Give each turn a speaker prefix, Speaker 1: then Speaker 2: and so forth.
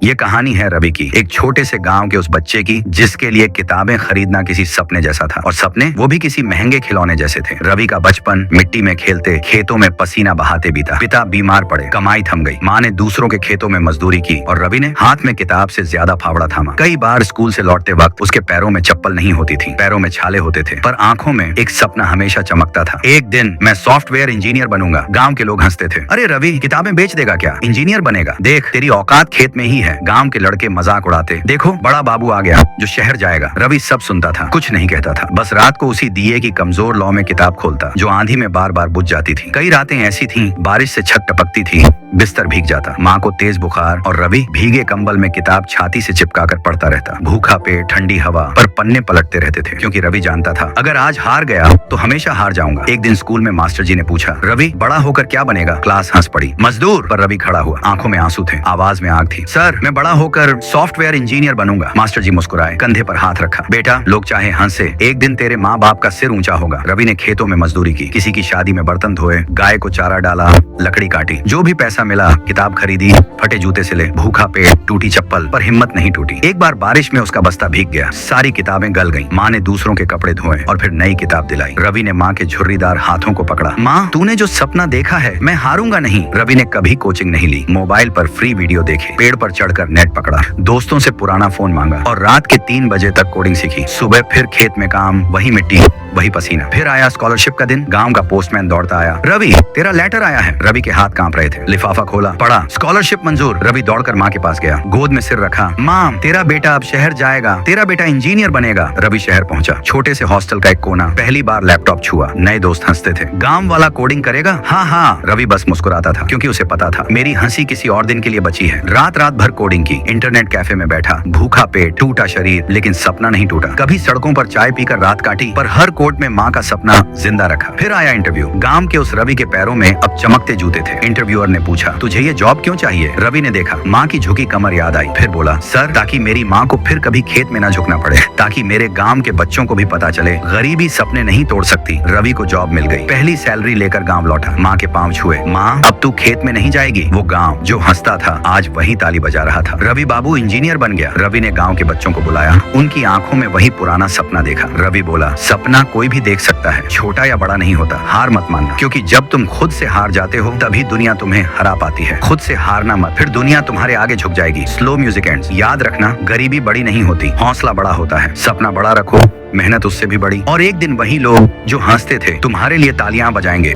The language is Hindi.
Speaker 1: ये कहानी है रवि की, एक छोटे से गांव के उस बच्चे की जिसके लिए किताबें खरीदना किसी सपने जैसा था, और सपने वो भी किसी महंगे खिलौने जैसे थे। रवि का बचपन मिट्टी में खेलते, खेतों में पसीना बहाते बीता। पिता बीमार पड़े, कमाई थम गई। माँ ने दूसरों के खेतों में मजदूरी की और रवि ने हाथ में किताब से ज्यादा फावड़ा थामा। कई बार स्कूल से लौटते वक्त उसके पैरों में चप्पल नहीं होती थी, पैरों में छाले होते थे, पर आंखों में एक सपना हमेशा चमकता था। एक दिन मैं सॉफ्टवेयर इंजीनियर बनूंगा। गांव के लोग हंसते थे, अरे रवि किताबें बेच देगा क्या, इंजीनियर बनेगा, देख तेरी औकात खेत में ही है। गांव के लड़के मजाक उड़ाते, देखो बड़ा बाबू आ गया जो शहर जाएगा। रवि सब सुनता था, कुछ नहीं कहता था, बस रात को उसी दिए की कमजोर लौ में किताब खोलता जो आंधी में बार बार बुझ जाती थी। कई रातें ऐसी थीं, बारिश से छत टपकती थी, बिस्तर भीग जाता, माँ को तेज बुखार और रवि भीगे कंबल में किताब छाती से चिपका कर पढ़ता रहता। भूखा पेट, ठंडी हवा, पर पन्ने पलटते रहते थे क्योंकि रवि जानता था अगर आज हार गया तो हमेशा हार जाऊंगा। एक दिन स्कूल में मास्टर जी ने पूछा, रवि बड़ा होकर क्या बनेगा? क्लास हंस पड़ी। मजदूर। पर रवि खड़ा हुआ, आंखों में आंसू थे, आवाज में आग थी। सर मैं बड़ा होकर सॉफ्टवेयर इंजीनियर बनूंगा। मास्टर जी मुस्कुराए, कंधे पर हाथ रखा, बेटा लोग चाहे हंसे, एक दिन तेरे माँ बाप का सिर ऊंचा होगा। रवि ने खेतों में मजदूरी की, किसी की शादी में बर्तन धोए, गाय को चारा डाला, लकड़ी काटी, जो भी पैसा मिला किताब खरीदी, फटे जूते सिले, भूखा पेट, टूटी चप्पल, पर हिम्मत नहीं टूटी। एक बार बारिश में उसका बस्ता भीग गया, सारी किताबें गल गईं। माँ ने दूसरों के कपड़े धोए और फिर नई किताब दिलाई। रवि ने माँ के झुर्रीदार हाथों को पकड़ा, माँ तूने जो सपना देखा है मैं हारूंगा नहीं। रवि ने कभी कोचिंग नहीं ली, मोबाइल पर फ्री वीडियो देखे, पेड़ पर चढ़कर नेट पकड़ा, दोस्तों से पुराना फोन मांगा और रात के 3 बजे तक कोडिंग सीखी। सुबह फिर खेत में काम, वही मिट्टी, वही पसीना। फिर आया स्कॉलरशिप का दिन, गांव का पोस्टमैन दौड़ता आया, रवि तेरा लेटर आया है। रवि के हाथ कांप रहे थे, लिफाफा खोला, पढ़ा, स्कॉलरशिप मंजूर। रवि दौड़कर माँ के पास गया, गोद में सिर रखा, माँ तेरा बेटा अब शहर जाएगा, तेरा बेटा इंजीनियर बनेगा। रवि शहर पहुंचा, छोटे से हॉस्टल का एक कोना, पहली बार लैपटॉप छुआ, नए दोस्त हंसते थे। गांव वाला कोडिंग करेगा? हाँ हाँ। रवि बस मुस्कुराता था क्योंकि उसे पता था मेरी हंसी किसी और दिन के लिए बची है। रात रात भर कोडिंग की, इंटरनेट कैफे में बैठा, भूखा पेट, टूटा शरीर, लेकिन सपना नहीं टूटा। कभी सड़कों पर चाय पीकर रात काटी, पर हर कोर्ट में माँ का सपना जिंदा रखा। फिर आया इंटरव्यू, गांव के उस रवि के पैरों में अब चमकते जूते थे। इंटरव्यूअर ने पूछा, तुझे ये जॉब क्यों चाहिए? रवि ने देखा, माँ की झुकी कमर याद आई, फिर बोला, सर ताकि मेरी माँ को फिर कभी खेत में ना झुकना पड़े, ताकि मेरे गांव के बच्चों को भी पता चले गरीबी सपने नहीं तोड़ सकती। रवि को जॉब मिल गई, पहली सैलरी लेकर गांव लौटा, माँ के पांव छुए, माँ अब तू खेत में नहीं जाएगी। वो गांव जो हंसता था आज वही ताली बजा रहा था, रवि बाबू इंजीनियर बन गया। रवि ने गांव के बच्चों को बुलाया, उनकी आंखों में वही पुराना सपना देखा। रवि बोला, सपना कोई भी देख सकता है, छोटा या बड़ा नहीं होता, हार मत मानना, क्योंकि जब तुम खुद से हार जाते हो तभी दुनिया तुम्हें हरा पाती है। खुद से हारना मत, फिर दुनिया तुम्हारे आगे झुक जाएगी। Slow music ends. याद रखना, गरीबी बड़ी नहीं होती, हौसला बड़ा होता है। सपना बड़ा रखो, मेहनत उससे भी बड़ी, और एक दिन वही लोग जो हंसते थे तुम्हारे लिए तालियां बजाएंगे।